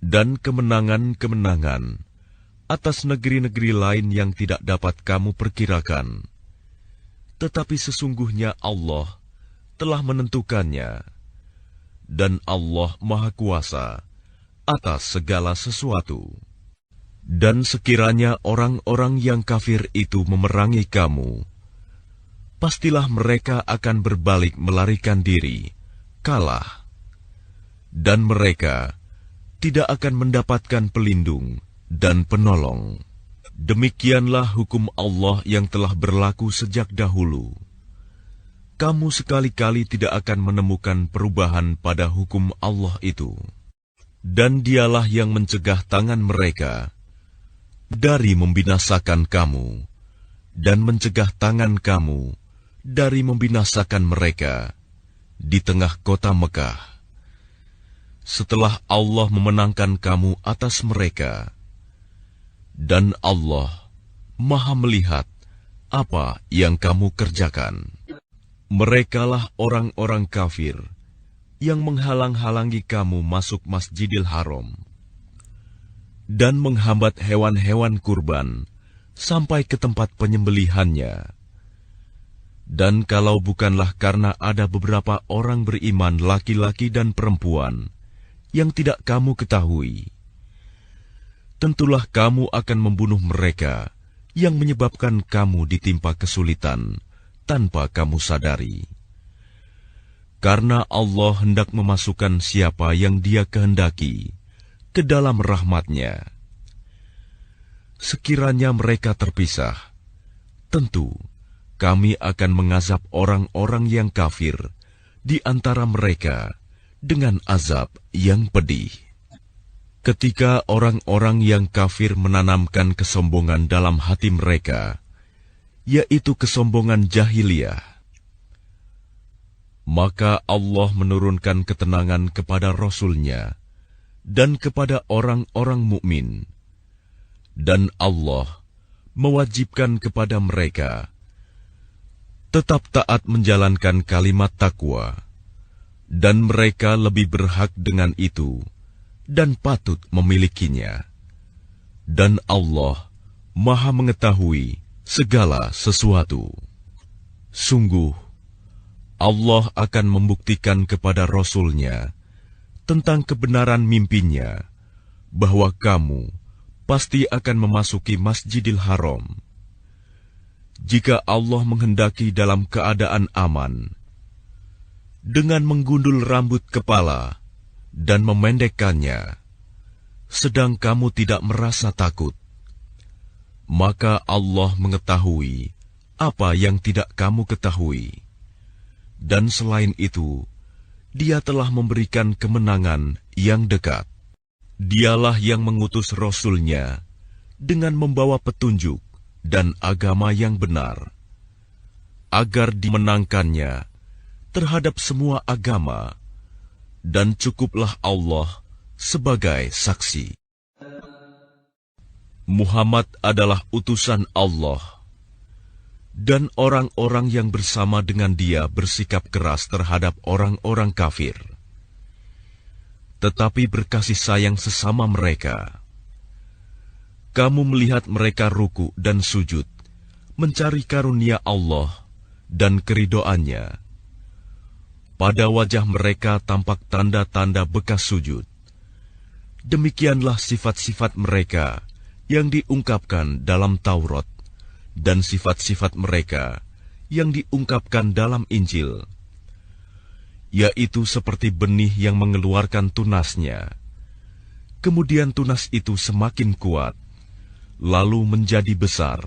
dan kemenangan-kemenangan atas negeri-negeri lain yang tidak dapat kamu perkirakan. Tetapi sesungguhnya Allah telah menentukannya, dan Allah Maha Kuasa atas segala sesuatu. Dan sekiranya orang-orang yang kafir itu memerangi kamu, pastilah mereka akan berbalik melarikan diri, kalah. Dan mereka tidak akan mendapatkan pelindung dan penolong. Demikianlah hukum Allah yang telah berlaku sejak dahulu. Kamu sekali-kali tidak akan menemukan perubahan pada hukum Allah itu. Dan dialah yang mencegah tangan mereka dari membinasakan kamu, dan mencegah tangan kamu dari membinasakan mereka di tengah kota Mekah. Setelah Allah memenangkan kamu atas mereka, dan Allah Maha melihat apa yang kamu kerjakan. Merekalah orang-orang kafir yang menghalang-halangi kamu masuk Masjidil Haram dan menghambat hewan-hewan kurban sampai ke tempat penyembelihannya. Dan kalau bukanlah karena ada beberapa orang beriman laki-laki dan perempuan yang tidak kamu ketahui, tentulah kamu akan membunuh mereka yang menyebabkan kamu ditimpa kesulitan tanpa kamu sadari. Karena Allah hendak memasukkan siapa yang Dia kehendaki ke dalam rahmat-Nya. Sekiranya mereka terpisah, tentu kami akan mengazab orang-orang yang kafir di antara mereka dengan azab yang pedih. Ketika orang-orang yang kafir menanamkan kesombongan dalam hati mereka, yaitu kesombongan jahiliyah, maka Allah menurunkan ketenangan kepada Rasul-Nya dan kepada orang-orang mukmin, dan Allah mewajibkan kepada mereka tetap taat menjalankan kalimat takwa, dan mereka lebih berhak dengan itu dan patut memilikinya. Dan Allah Maha mengetahui segala sesuatu. Sungguh, Allah akan membuktikan kepada Rasul-Nya tentang kebenaran mimpinya bahwa kamu pasti akan memasuki Masjidil Haram. Jika Allah menghendaki dalam keadaan aman, dengan menggundul rambut kepala dan memendekkannya, sedang kamu tidak merasa takut, maka Allah mengetahui apa yang tidak kamu ketahui. Dan selain itu, Dia telah memberikan kemenangan yang dekat. Dialah yang mengutus Rasul-Nya dengan membawa petunjuk dan agama yang benar, agar dimenangkannya terhadap semua agama, dan cukuplah Allah sebagai saksi. Muhammad adalah utusan Allah, dan orang-orang yang bersama dengan dia bersikap keras terhadap orang-orang kafir, tetapi berkasih sayang sesama mereka. Kamu melihat mereka ruku dan sujud, mencari karunia Allah dan keridoannya. Pada wajah mereka tampak tanda-tanda bekas sujud. Demikianlah sifat-sifat mereka yang diungkapkan dalam Taurat, dan sifat-sifat mereka yang diungkapkan dalam Injil, yaitu seperti benih yang mengeluarkan tunasnya. Kemudian tunas itu semakin kuat, lalu menjadi besar,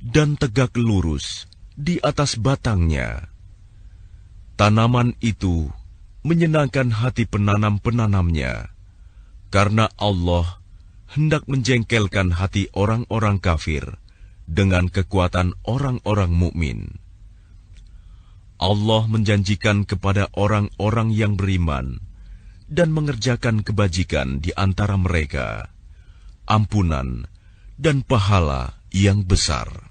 dan tegak lurus di atas batangnya. Tanaman itu menyenangkan hati penanam-penanamnya, karena Allah hendak menjengkelkan hati orang-orang kafir dengan kekuatan orang-orang mukmin. Allah menjanjikan kepada orang-orang yang beriman dan mengerjakan kebajikan di antara mereka ampunan dan pahala yang besar.